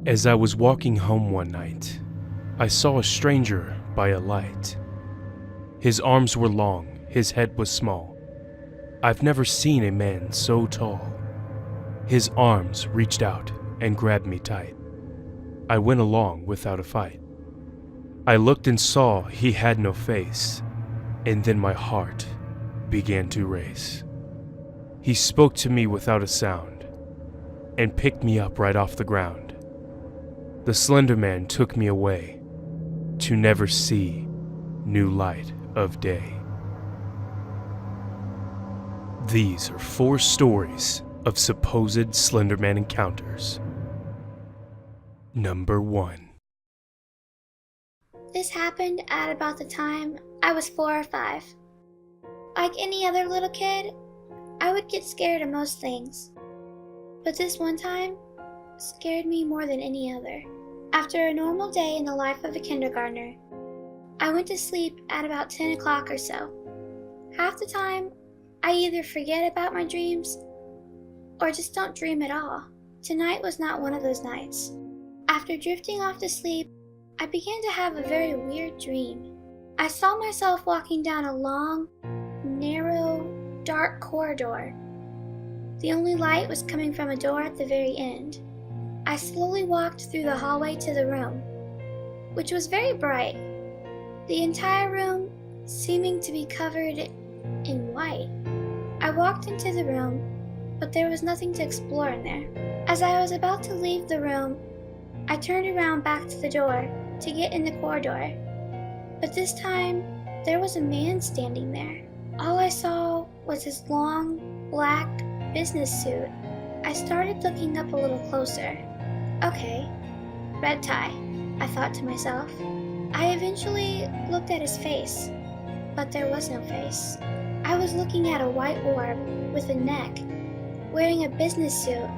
As I was walking home one night, I saw a stranger by a light. His arms were long, his head was small. I've never seen a man so tall. His arms reached out and grabbed me tight. I went along without a fight. I looked and saw he had no face, and then my heart began to race. He spoke to me without a sound, and picked me up right off the ground. The Slender Man took me away, to never see new light of day. These are 4 stories of supposed Slenderman encounters. Number 1. This happened at about the time I was 4 or 5. Like any other little kid, I would get scared of most things. But this one time scared me more than any other. After a normal day in the life of a kindergartner, I went to sleep at about 10 o'clock or so. Half the time, I either forget about my dreams or just don't dream at all. Tonight was not one of those nights. After drifting off to sleep, I began to have a very weird dream. I saw myself walking down a long, narrow, dark corridor. The only light was coming from a door at the very end. I slowly walked through the hallway to the room, which was very bright. The entire room seeming to be covered in white. I walked into the room, but there was nothing to explore in there. As I was about to leave the room, I turned around back to the door to get in the corridor. But this time, there was a man standing there. All I saw was his long, black business suit. I started looking up a little closer. Okay, red tie, I thought to myself. I eventually looked at his face, but there was no face. I was looking at a white orb with a neck, wearing a business suit,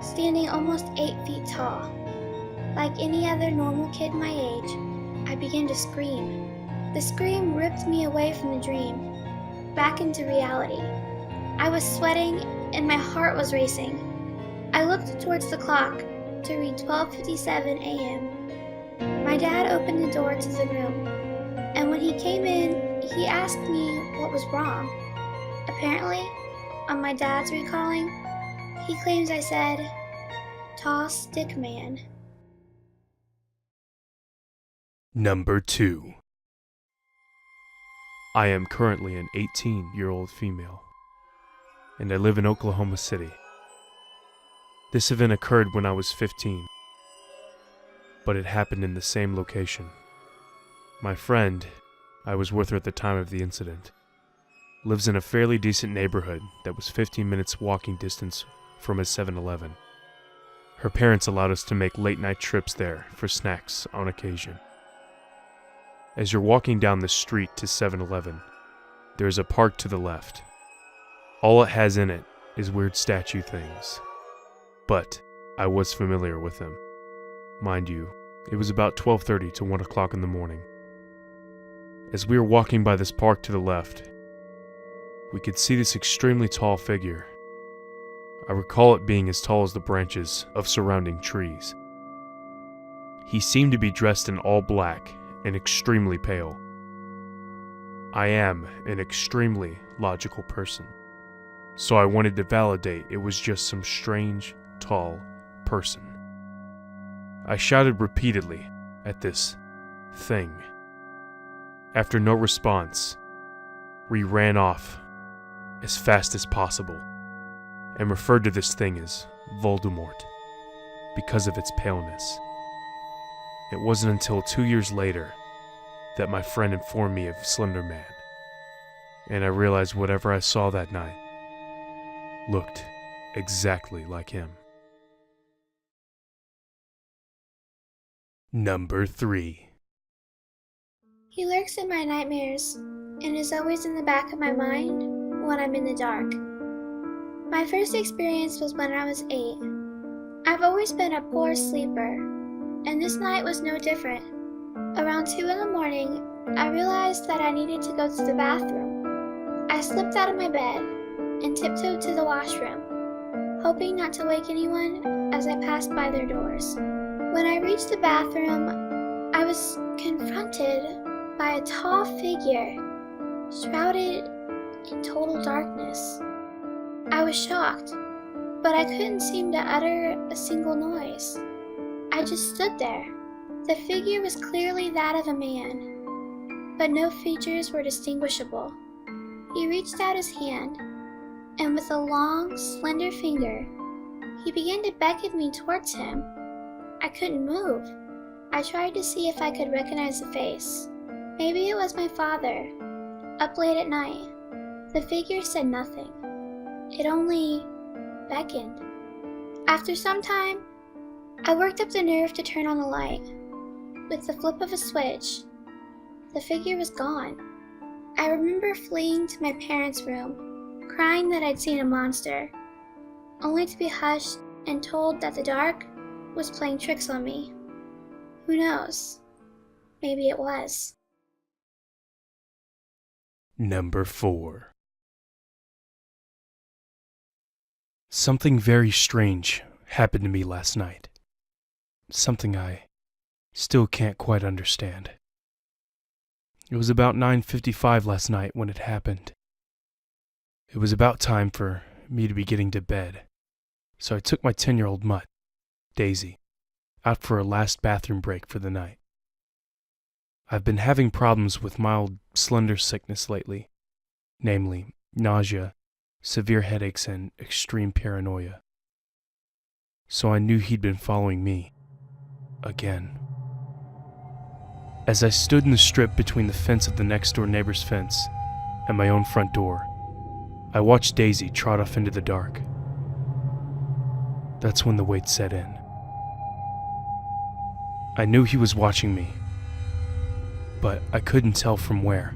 standing almost 8 feet tall. Like any other normal kid my age, I began to scream. The scream ripped me away from the dream, back into reality. I was sweating and my heart was racing. I looked towards the clock to read 12:57 a.m. My dad opened the door to the room, and when he came in, he asked me what was wrong. Apparently, on my dad's recalling, he claims I said, "Tall stick man." Number 2. I am currently an 18-year-old female, and I live in Oklahoma City. This event occurred when I was 15, but it happened in the same location. My friend, I was with her at the time of the incident, lives in a fairly decent neighborhood that was 15 minutes walking distance from a 7-Eleven. Her parents allowed us to make late-night trips there for snacks on occasion. As you're walking down the street to 7-Eleven, there is a park to the left. All it has in it is weird statue things. But I was familiar with them. Mind you, it was about 12:30 to 1 o'clock in the morning. As we were walking by this park to the left, we could see this extremely tall figure. I recall it being as tall as the branches of surrounding trees. He seemed to be dressed in all black and extremely pale. I am an extremely logical person, so I wanted to validate it was just some strange, tall person. I shouted repeatedly at this thing. After no response, we ran off as fast as possible and referred to this thing as Voldemort because of its paleness. It wasn't until 2 years later that my friend informed me of Slender Man, and I realized whatever I saw that night looked exactly like him. Number 3. He lurks in my nightmares and is always in the back of my mind when I'm in the dark. My first experience was when I was 8. I've always been a poor sleeper, and this night was no different. Around 2 in the morning, I realized that I needed to go to the bathroom. I slipped out of my bed and tiptoed to the washroom, hoping not to wake anyone as I passed by their doors. When I reached the bathroom, I was confronted by a tall figure, shrouded in total darkness. I was shocked, but I couldn't seem to utter a single noise. I just stood there. The figure was clearly that of a man, but no features were distinguishable. He reached out his hand, and with a long, slender finger, he began to beckon me towards him. I couldn't move. I tried to see if I could recognize the face. Maybe it was my father, up late at night. The figure said nothing. It only beckoned. After some time, I worked up the nerve to turn on the light. With the flip of a switch, the figure was gone. I remember fleeing to my parents' room, crying that I'd seen a monster, only to be hushed and told that the dark was playing tricks on me. Who knows? Maybe it was. Number 4. Something very strange happened to me last night. Something I still can't quite understand. It was about 9:55 last night when it happened. It was about time for me to be getting to bed, so I took my 10-year-old mutt, Daisy, out for a last bathroom break for the night. I've been having problems with mild slender sickness lately, namely nausea, severe headaches, and extreme paranoia. So I knew he'd been following me, again. As I stood in the strip between the fence of the next-door neighbor's fence and my own front door, I watched Daisy trot off into the dark. That's when the wait set in. I knew he was watching me, but I couldn't tell from where.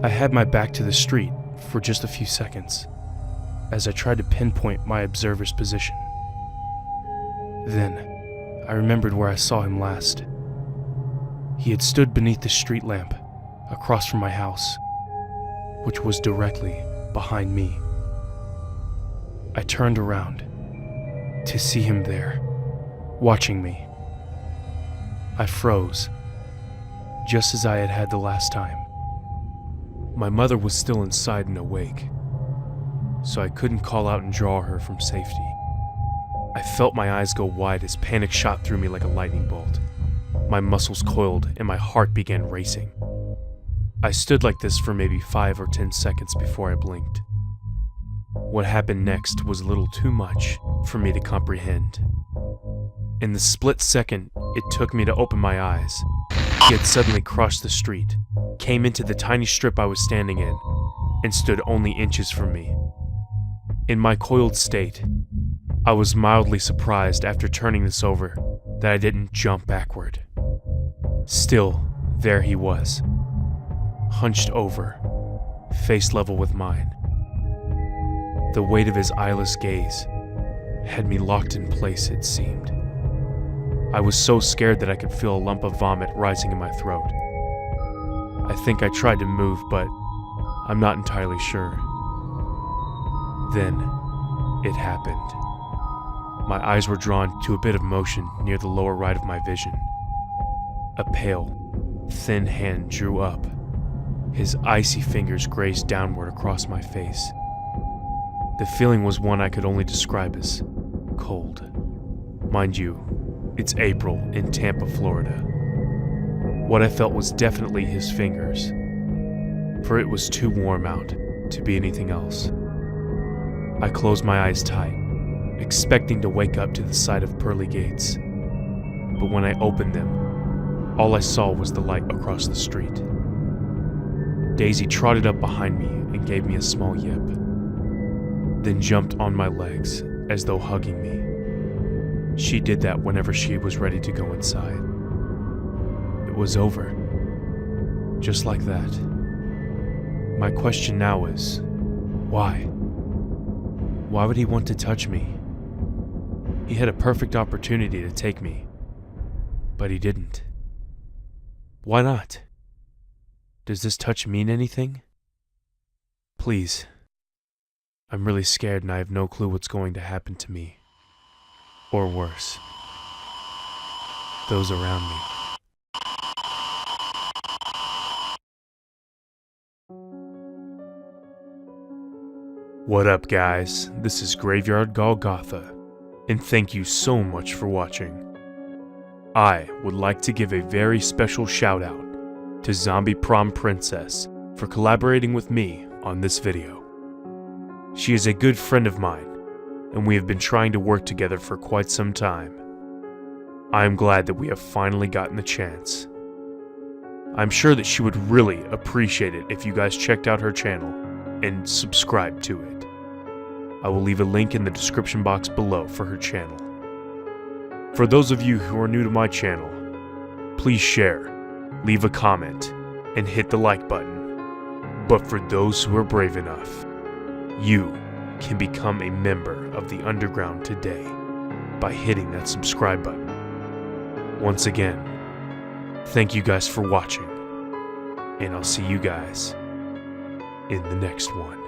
I had my back to the street for just a few seconds as I tried to pinpoint my observer's position. Then, I remembered where I saw him last. He had stood beneath the street lamp across from my house, which was directly behind me. I turned around to see him there, watching me. I froze, just as I had had the last time. My mother was still inside and awake, so I couldn't call out and draw her from safety. I felt my eyes go wide as panic shot through me like a lightning bolt. My muscles coiled and my heart began racing. I stood like this for maybe 5 or 10 seconds before I blinked. What happened next was a little too much for me to comprehend. In the split second it took me to open my eyes, he had suddenly crossed the street, came into the tiny strip I was standing in, and stood only inches from me. In my coiled state, I was mildly surprised after turning this over that I didn't jump backward. Still, there he was, hunched over, face level with mine. The weight of his eyeless gaze had me locked in place, it seemed. I was so scared that I could feel a lump of vomit rising in my throat. I think I tried to move, but I'm not entirely sure. Then, it happened. My eyes were drawn to a bit of motion near the lower right of my vision. A pale, thin hand drew up. His icy fingers grazed downward across my face. The feeling was one I could only describe as cold. Mind you, it's April in Tampa, Florida. What I felt was definitely his fingers, for it was too warm out to be anything else. I closed my eyes tight, expecting to wake up to the sight of pearly gates. But when I opened them, all I saw was the light across the street. Daisy trotted up behind me and gave me a small yip, then jumped on my legs as though hugging me. She did that whenever she was ready to go inside. It was over, just like that. My question now is, why? Why would he want to touch me? He had a perfect opportunity to take me, but he didn't. Why not? Does this touch mean anything? Please. I'm really scared and I have no clue what's going to happen to me. Or worse. those around me. What up, guys? This is Graveyard Golgotha, and thank you so much for watching. I would like to give a very special shout out to Zombie Prom Princess for collaborating with me on this video. She is a good friend of mine, and we have been trying to work together for quite some time. I am glad that we have finally gotten the chance. I'm sure that she would really appreciate it if you guys checked out her channel and subscribed to it. I will leave a link in the description box below for her channel. For those of you who are new to my channel, please share, leave a comment, and hit the like button. But for those who are brave enough, you can become a member of the underground today by hitting that subscribe button. Once again, thank you guys for watching, and I'll see you guys in the next one.